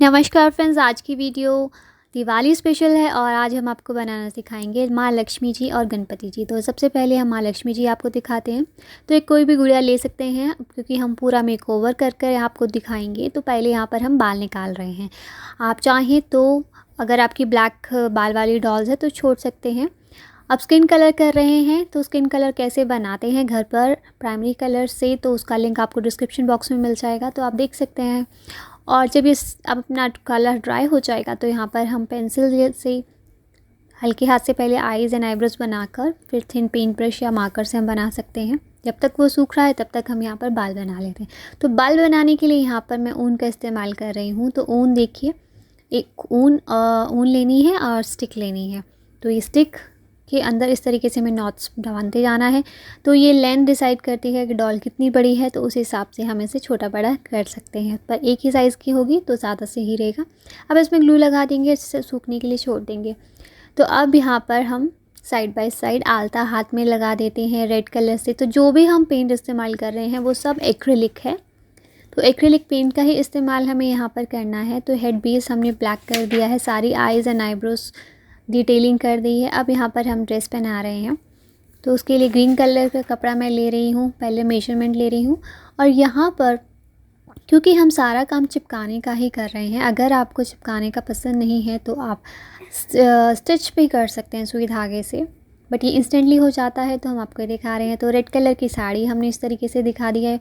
नमस्कार फ्रेंड्स, आज की वीडियो दिवाली स्पेशल है और आज हम आपको बनाना सिखाएंगे माँ लक्ष्मी जी और गणपति जी। तो सबसे पहले हम माँ लक्ष्मी जी आपको दिखाते हैं। तो एक कोई भी गुड़िया ले सकते हैं क्योंकि हम पूरा मेकओवर कर कर आपको दिखाएंगे। तो पहले यहाँ पर हम बाल निकाल रहे हैं। आप चाहें तो अगर आपकी ब्लैक बाल वाली डॉल्स है तो छोड़ सकते हैं। अब स्किन कलर कर रहे हैं तो स्किन कलर कैसे बनाते हैं घर पर प्राइमरी कलर से, तो उसका लिंक आपको डिस्क्रिप्शन बॉक्स में मिल जाएगा, तो आप देख सकते हैं। और जब ये अब अपना कलर ड्राई हो जाएगा तो यहाँ पर हम पेंसिल से हल्के हाथ से पहले आईज़ एंड आईब्रोज बनाकर फिर थिन पेंट ब्रश या मार्कर से हम बना सकते हैं। जब तक वो सूख रहा है तब तक हम यहाँ पर बाल बना लेते हैं। तो बाल बनाने के लिए यहाँ पर मैं ऊन का इस्तेमाल कर रही हूँ। तो ऊन देखिए, एक ऊन लेनी है और स्टिक लेनी है। तो ये स्टिक के अंदर इस तरीके से हमें नॉट्स डालते जाना है। तो ये लेंथ डिसाइड करती है कि डॉल कितनी बड़ी है, तो उस हिसाब से हम इसे छोटा बड़ा कर सकते हैं। पर एक ही साइज़ की होगी तो ज़्यादा सही रहेगा। अब इसमें ग्लू लगा देंगे, इससे सूखने के लिए छोड़ देंगे। तो अब यहाँ पर हम साइड बाय साइड आलता हाथ में लगा देते हैं रेड कलर से। तो जो भी हम पेंट इस्तेमाल कर रहे हैं वो सब एक्रिलिक है। तो एक्रिलिक पेंट का ही इस्तेमाल हमें यहाँ पर करना है। तो हेड बेस हमने ब्लैक कर दिया है, सारी आईज़ एंड आईब्रोज डिटेलिंग कर दी है। अब यहाँ पर हम ड्रेस पहना रहे हैं। तो उसके लिए ग्रीन कलर का कपड़ा मैं ले रही हूँ, पहले मेजरमेंट ले रही हूँ। और यहाँ पर क्योंकि हम सारा काम चिपकाने का ही कर रहे हैं, अगर आपको चिपकाने का पसंद नहीं है तो आप स्टिच भी कर सकते हैं सुई धागे से, बट ये इंस्टेंटली हो जाता है तो हम आपको दिखा रहे हैं। तो रेड कलर की साड़ी हमने इस तरीके से दिखा दी है।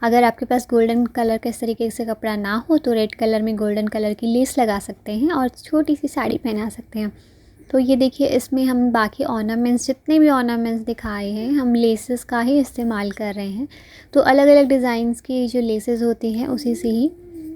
अगर आपके पास गोल्डन कलर का इस तरीके से कपड़ा ना हो तो रेड कलर में गोल्डन कलर की लेस लगा सकते हैं और छोटी सी साड़ी पहना सकते हैं। तो ये देखिए, इसमें हम बाकी ऑर्नामेंट्स जितने भी ऑर्नामेंट्स दिखाए हैं हम लेसेस का ही इस्तेमाल कर रहे हैं। तो अलग अलग डिज़ाइंस की जो लेसेस होती हैं उसी से ही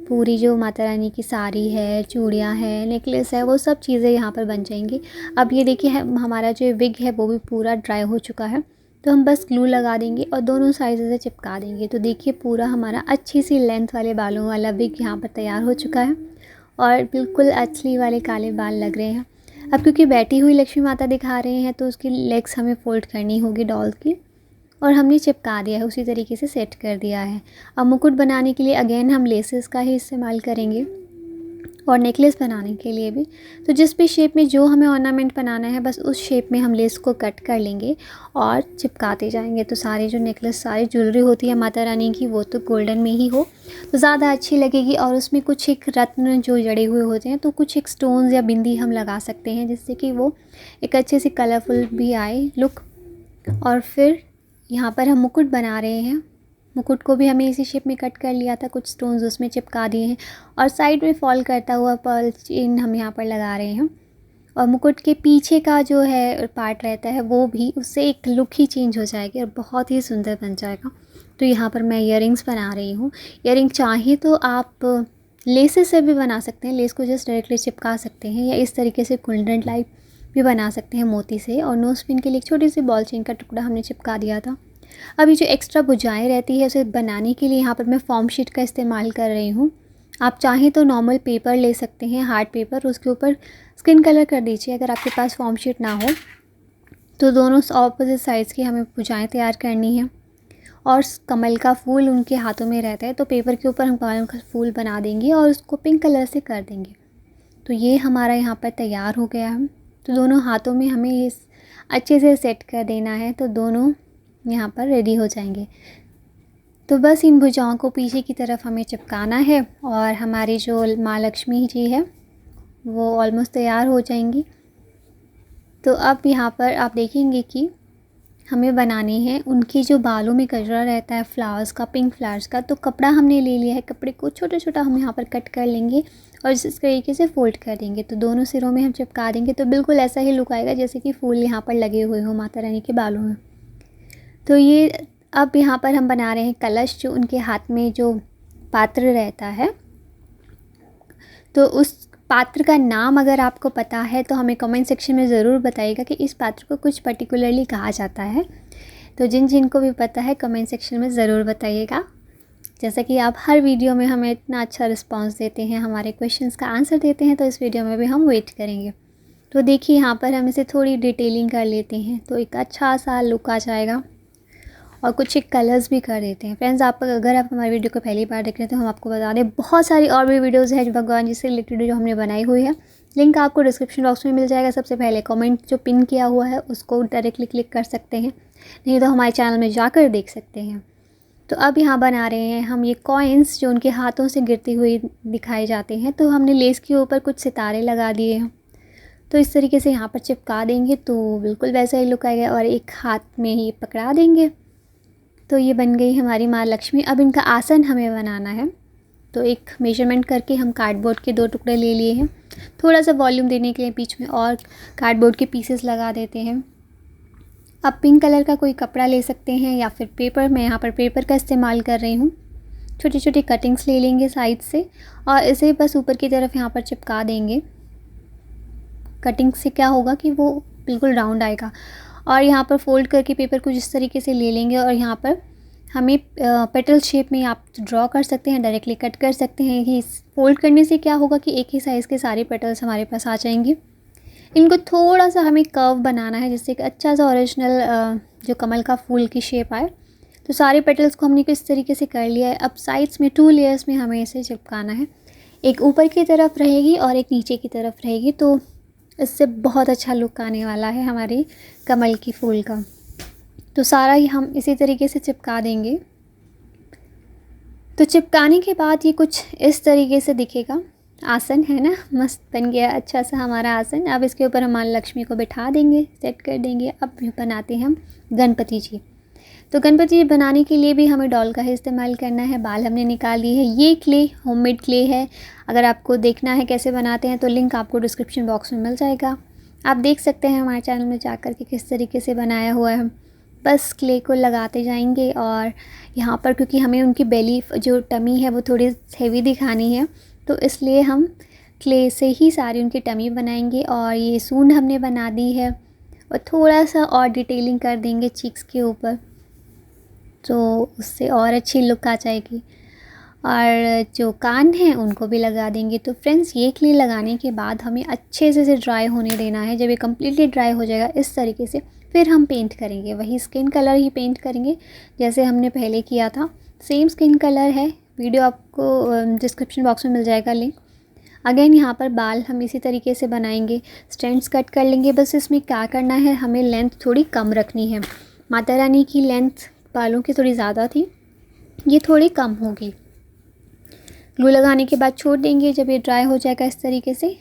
पूरी जो माता रानी की साड़ी है, चूड़ियाँ हैं, नेकलेस है, वो सब चीज़ें यहाँ पर बन जाएंगी। अब ये देखिए हमारा जो विग है वो भी पूरा ड्राई हो चुका है। तो हम बस ग्लू लगा देंगे और दोनों साइड से चिपका देंगे। तो देखिए पूरा हमारा अच्छी सी लेंथ वाले बालों वाला विग यहाँ पर तैयार हो चुका है और बिल्कुल असली वाले काले बाल लग रहे हैं। अब क्योंकि बैठी हुई लक्ष्मी माता दिखा रहे हैं तो उसकी लेग्स हमें फोल्ड करनी होगी डॉल की, और हमने चिपका दिया है, उसी तरीके से सेट कर दिया है। अब मुकुट बनाने के लिए अगेन हम लेसेस का ही इस्तेमाल करेंगे और नेकलेस बनाने के लिए भी। तो जिस भी शेप में जो हमें ऑर्नामेंट बनाना है बस उस शेप में हम लेस को कट कर लेंगे और चिपकाते जाएंगे। तो सारे जो नेकलेस, सारी ज्वेलरी होती है माता रानी की वो तो गोल्डन में ही हो तो ज़्यादा अच्छी लगेगी। और उसमें कुछ एक रत्न जो जड़े हुए होते हैं तो कुछ एक स्टोन्स या बिंदी हम लगा सकते हैं जिससे कि वो एक अच्छे से कलरफुल भी आए लुक। और फिर यहाँ पर हम मुकुट बना रहे हैं। मुकुट को भी हमें इसी शेप में कट कर लिया था, कुछ स्टोन्स उसमें चिपका दिए हैं और साइड में फॉल करता हुआ पर्ल चेन हम यहाँ पर लगा रहे हैं। और मुकुट के पीछे का जो है पार्ट रहता है वो भी, उससे एक लुक ही चेंज हो जाएगी और बहुत ही सुंदर बन जाएगा। तो यहाँ पर मैं ईयरिंग्स बना रही हूँ। ईयरिंग चाहे तो आप लेसेस से भी बना सकते हैं, लेस को जस्ट डायरेक्टली चिपका सकते हैं, या इस तरीके से कुंडन टाइप भी बना सकते हैं मोती से। और नोज पिन के लिए एक छोटी सी बॉल चेन का टुकड़ा हमने चिपका दिया था। अभी जो एक्स्ट्रा भुजाएँ रहती है उसे बनाने के लिए यहाँ पर मैं फॉर्म शीट का इस्तेमाल कर रही हूँ। आप चाहें तो नॉर्मल पेपर ले सकते हैं, हार्ड पेपर, उसके ऊपर स्किन कलर कर दीजिए अगर आपके पास फॉर्म शीट ना हो तो। दोनों ऑपोजिट साइड्स की हमें भुजाएँ तैयार करनी है। और कमल का फूल उनके हाथों में रहता है तो पेपर के ऊपर हम कमल का फूल बना देंगे और उसको पिंक कलर से कर देंगे। तो ये हमारा यहाँ पर तैयार हो गया है। तो दोनों हाथों में हमें इस अच्छे से सेट कर देना है तो दोनों यहाँ पर रेडी हो जाएंगे। तो बस इन भुजाओं को पीछे की तरफ हमें चिपकाना है और हमारी जो माँ लक्ष्मी जी है वो ऑलमोस्ट तैयार हो जाएंगी। तो अब यहाँ पर आप देखेंगे कि हमें बनानी है उनकी जो बालों में गजरा रहता है फ्लावर्स का, पिंक फ्लावर्स का। तो कपड़ा हमने ले लिया है, कपड़े को छोटा छोटा हम यहाँ पर कट कर लेंगे और इस तरीके से फोल्ड कर देंगे। तो दोनों सिरों में हम चिपका देंगे तो बिल्कुल ऐसा ही लुक आएगा जैसे कि फूल यहाँ पर लगे हुए हों माता रानी के बालों में। तो ये अब यहाँ पर हम बना रहे हैं कलश, जो उनके हाथ में जो पात्र रहता है। तो उस पात्र का नाम अगर आपको पता है तो हमें कमेंट सेक्शन में ज़रूर बताइएगा कि इस पात्र को कुछ पर्टिकुलरली कहा जाता है। तो जिनको भी पता है कमेंट सेक्शन में ज़रूर बताइएगा। जैसा कि आप हर वीडियो में हमें इतना अच्छा रिस्पांस देते हैं, हमारे क्वेश्चंस का आंसर देते हैं, तो इस वीडियो में भी हम वेट करेंगे। तो देखिए यहाँ पर हम इसे थोड़ी डिटेलिंग कर लेते हैं तो एक अच्छा सा लुक आ जाएगा। और कुछ एक कलर्स भी कर देते हैं। फ्रेंड्स, अगर आप हमारी वीडियो को पहली बार देख रहे हैं तो हम आपको बता दें, बहुत सारी और भी वीडियोज़ हैं भगवान जी से रिलेटेड जो हमने बनाई हुई है। लिंक आपको डिस्क्रिप्शन बॉक्स में मिल जाएगा। सबसे पहले कमेंट जो पिन किया हुआ है उसको डायरेक्टली क्लिक कर सकते हैं, नहीं तो हमारे चैनल में जाकर देख सकते हैं। तो अब यहाँ बना रहे हैं हम ये कॉइन्स जो उनके हाथों से गिरती हुई दिखाए जाते हैं। तो हमने लेस के ऊपर कुछ सितारे लगा दिए हैं, तो इस तरीके से यहाँ पर चिपका देंगे तो बिल्कुल वैसा ही लुक आएगा, और एक हाथ में ही पकड़ा देंगे। तो ये बन गई हमारी माँ लक्ष्मी। अब इनका आसन हमें बनाना है, तो एक मेजरमेंट करके हम कार्डबोर्ड के 2 टुकड़े ले लिए हैं। थोड़ा सा वॉल्यूम देने के लिए बीच में और कार्डबोर्ड के पीसेस लगा देते हैं। अब पिंक कलर का कोई कपड़ा ले सकते हैं या फिर पेपर, मैं यहाँ पर पेपर का इस्तेमाल कर रही हूँ। छोटी छोटी कटिंग्स ले लेंगे साइड से और इसे बस ऊपर की तरफ यहाँ पर चिपका देंगे। कटिंग से क्या होगा कि वो बिल्कुल राउंड आएगा। और यहाँ पर फोल्ड करके पेपर को जिस तरीके से ले लेंगे, और यहाँ पर हमें पेटल शेप में आप ड्रॉ कर सकते हैं, डायरेक्टली कट कर सकते हैं। कि फोल्ड करने से क्या होगा कि एक ही साइज़ के सारे पेटल्स हमारे पास आ जाएंगे। इनको थोड़ा सा हमें कर्व बनाना है जिससे कि अच्छा सा ओरिजिनल जो कमल का फूल की शेप आए। तो सारे पेटल्स को हमने इस तरीके से कर लिया है। अब साइड्स में 2 लेयर्स में हमें इसे चिपकाना है, एक ऊपर की तरफ रहेगी और एक नीचे की तरफ रहेगी। तो इससे बहुत अच्छा लुक आने वाला है हमारे कमल की फूल का। तो सारा ही हम इसी तरीके से चिपका देंगे। तो चिपकाने के बाद ये कुछ इस तरीके से दिखेगा। आसन है ना, मस्त बन गया अच्छा सा हमारा आसन। अब इसके ऊपर हम माँ लक्ष्मी को बिठा देंगे, सेट कर देंगे। अब बनाते हैं हम गणपति जी। तो गणपति जी बनाने के लिए भी हमें डॉल का ही इस्तेमाल करना है। बाल हमने निकाल लिए है। ये क्ले होममेड क्ले है। अगर आपको देखना है कैसे बनाते हैं तो लिंक आपको डिस्क्रिप्शन बॉक्स में मिल जाएगा, आप देख सकते हैं हमारे चैनल में जाकर के किस तरीके से बनाया हुआ है। बस क्ले को लगाते जाएंगे और यहाँ पर क्योंकि हमें उनकी बेली जो टमी है वो थोड़ी हेवी दिखानी है, तो इसलिए हम क्ले से ही सारी उनकी टमी बनाएंगे। और ये सूंड हमने बना दी है और थोड़ा सा और डिटेलिंग कर देंगे चीक्स के ऊपर, तो उससे और अच्छी लुक आ जाएगी। और जो कान हैं उनको भी लगा देंगे। तो फ्रेंड्स, ये क्ले लगाने के बाद हमें अच्छे से ड्राई होने देना है। जब ये कम्प्लीटली ड्राई हो जाएगा इस तरीके से, फिर हम पेंट करेंगे। वही स्किन कलर ही पेंट करेंगे जैसे हमने पहले किया था। सेम स्किन कलर है। वीडियो आपको डिस्क्रिप्शन बॉक्स में मिल जाएगा लिंक। अगेन यहाँ पर बाल हम इसी तरीके से बनाएंगे, स्ट्रैंड्स कट कर लेंगे। बस इसमें क्या करना है, हमें लेंथ थोड़ी कम रखनी है। माता रानी की लेंथ बालों की थोड़ी ज़्यादा थी, ये थोड़ी कम होगी। ग्लू लगाने के बाद छोड़ देंगे जब ये ड्राई हो जाएगा इस तरीके से।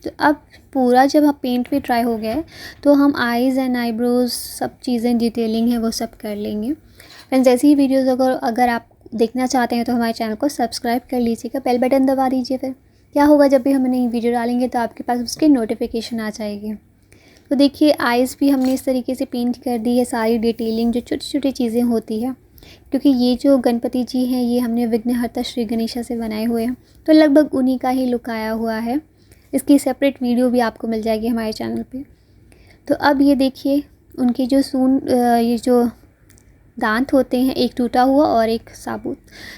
तो अब पूरा जब हम पेंट भी ड्राई हो गया है तो हम आईज़ एंड आईब्रोज़ सब चीज़ें डिटेलिंग है वो सब कर लेंगे। फ्रेंड्स, ऐसी ही वीडियोज़ अगर आप देखना चाहते हैं तो हमारे चैनल को सब्सक्राइब कर लीजिएगा, बेल बटन दबा दीजिए। फिर क्या होगा, जब भी हम नई वीडियो डालेंगे तो आपके पास उसकी नोटिफिकेशन आ जाएगी। तो देखिए, आइज़ भी हमने इस तरीके से पेंट कर दी है, सारी डिटेलिंग जो छोटी छोटी चीज़ें होती है। क्योंकि ये जो गणपति जी हैं ये हमने विघ्नहर्ता श्री गणेशा से बनाए हुए हैं, तो लगभग उन्हीं का ही लुक आया हुआ है। इसकी सेपरेट वीडियो भी आपको मिल जाएगी हमारे चैनल पे। तो अब ये देखिए, उनकी जो ये जो दांत होते हैं, एक टूटा हुआ और एक साबुत,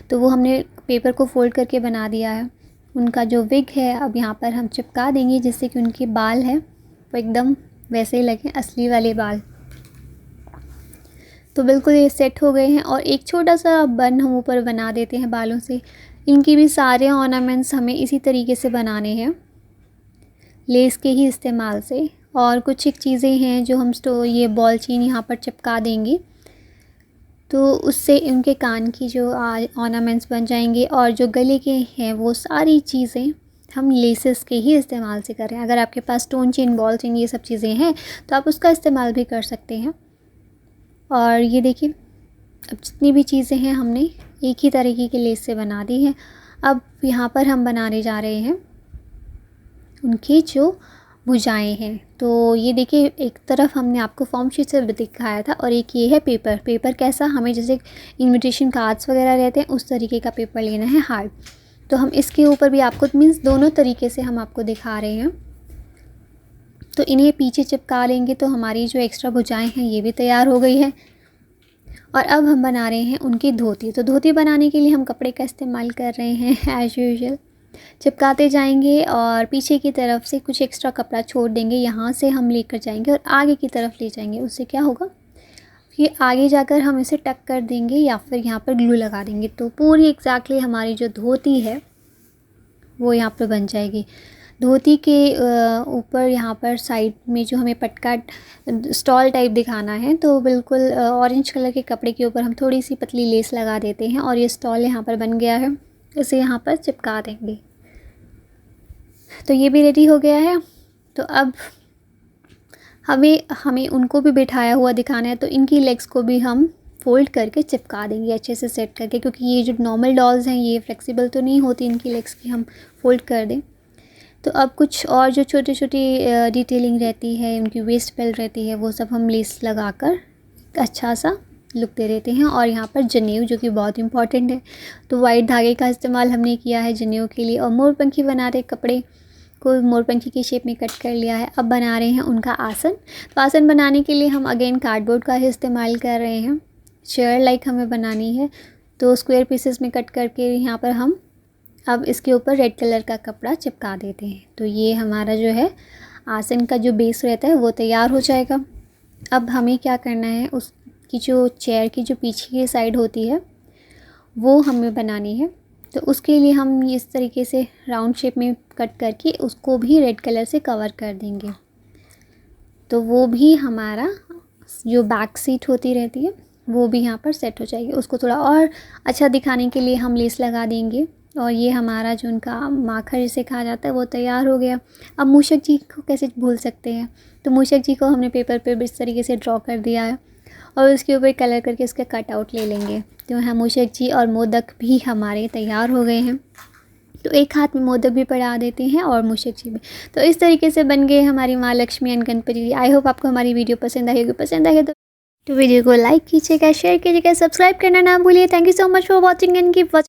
तो वो हमने पेपर को फोल्ड करके बना दिया है। उनका जो विग है अब यहाँ पर हम चिपका देंगे जिससे कि उनके बाल हैं वो एकदम वैसे ही लगे, असली वाले बाल। तो बिल्कुल ये सेट हो गए हैं। और एक छोटा सा बन हम ऊपर बना देते हैं बालों से। इनकी भी सारे ऑर्नामेंट्स हमें इसी तरीके से बनाने हैं, लेस के ही इस्तेमाल से। और कुछ एक चीज़ें हैं जो हम ये बॉल चेन यहाँ पर चिपका देंगे, तो उससे इनके कान की जो ऑर्नामेंट्स बन जाएंगे। और जो गले के हैं वो सारी चीज़ें हम लेसेस के ही इस्तेमाल से करें। अगर आपके पास स्टोन चेन, बॉल चेन ये सब चीज़ें हैं तो आप उसका इस्तेमाल भी कर सकते हैं। और ये देखिए, अब जितनी भी चीज़ें हैं हमने एक ही तरीके के लेस से बना दी हैं। अब यहाँ पर हम बनाने जा रहे हैं उनकी जो भुजाएं हैं। तो ये देखिए, एक तरफ हमने आपको फॉर्म शीट से दिखाया था और एक ये है पेपर। पेपर कैसा, हमें जैसे इनविटेशन कार्ड्स वगैरह रहते हैं उस तरीके का पेपर लेना है, हार्ड। तो हम इसके ऊपर भी आपको मीन्स दोनों तरीके से हम आपको दिखा रहे हैं। तो इन्हें पीछे चिपका लेंगे तो हमारी जो एक्स्ट्रा भुजाएं हैं ये भी तैयार हो गई है। और अब हम बना रहे हैं उनकी धोती। तो धोती बनाने के लिए हम कपड़े का इस्तेमाल कर रहे हैं एज़ यूजुअल। चिपकाते जाएंगे और पीछे की तरफ से कुछ एक्स्ट्रा कपड़ा छोड़ देंगे, यहाँ से हम लेकर जाएंगे और आगे की तरफ ले जाएंगे। उससे क्या होगा, कि आगे जाकर हम इसे टक कर देंगे या फिर यहाँ पर ग्लू लगा देंगे तो पूरी एग्जैक्टली हमारी जो धोती है वो यहाँ पर बन जाएगी। धोती के ऊपर यहाँ पर साइड में जो हमें पटका स्टॉल टाइप दिखाना है तो बिल्कुल ऑरेंज कलर के कपड़े के ऊपर हम थोड़ी सी पतली लेस लगा देते हैं और ये स्टॉल यहाँ पर बन गया है। इसे यहाँ पर चिपका देंगे। तो ये भी रेडी हो गया है। तो अब हमें उनको भी बिठाया हुआ दिखाना है तो इनकी लेग्स को भी हम फ़ोल्ड करके चिपका देंगे अच्छे से सेट करके, क्योंकि ये जो नॉर्मल डॉल्स हैं ये फ्लेक्सिबल तो नहीं होती इनकी लेग्स की हम फ़ोल्ड कर दें। तो अब कुछ और जो छोटी छोटी डिटेलिंग रहती है, उनकी वेस्ट बेल्ट रहती है, वो सब हम लेस लगाकर अच्छा सा लुक दे देते हैं। और यहाँ पर जनेऊ जो कि बहुत इंपॉर्टेंट है, तो वाइट धागे का इस्तेमाल हमने किया है जनेऊ के लिए। और मोरपंखी बना रहे कपड़े को मोरपंखी की शेप में कट कर लिया है। अब बना रहे हैं उनका आसन। तो आसन बनाने के लिए हम अगेन कार्डबोर्ड का ही इस्तेमाल कर रहे हैं। चेयर लाइक हमें बनानी है तो स्क्वायर पीसेस में कट करके यहाँ पर हम अब इसके ऊपर रेड कलर का कपड़ा चिपका देते हैं। तो ये हमारा जो है आसन का जो बेस रहता है वो तैयार हो जाएगा। अब हमें क्या करना है, उसकी जो चेयर की जो पीछे की साइड होती है वो हमें बनानी है। तो उसके लिए हम इस तरीके से राउंड शेप में कट करके उसको भी रेड कलर से कवर कर देंगे। तो वो भी हमारा जो बैक सीट होती रहती है वो भी यहाँ पर सेट हो जाएगी। उसको थोड़ा और अच्छा दिखाने के लिए हम लेस लगा देंगे। और ये हमारा जो उनका माखर जिसे कहा जाता है वो तैयार हो गया। अब मूषक जी को कैसे भूल सकते हैं, तो मूषक जी को हमने पेपर पे इस तरीके से ड्रॉ कर दिया है और उसके ऊपर कलर करके उसका कट आउट ले लेंगे। तो यहाँ मूषक जी और मोदक भी हमारे तैयार हो गए हैं। तो एक हाथ में मोदक भी पड़ा देते हैं और मूषक जी भी। तो इस तरीके से बन गए हमारी माँ Lakshmi and Ganpati ji. I hope आपको हमारी वीडियो पसंद आई होगी। पसंद आई तो वीडियो को लाइक कीजिएगा, शेयर कीजिएगा, सब्सक्राइब करना ना भूलिए। Thank you so much for watching and keep watching.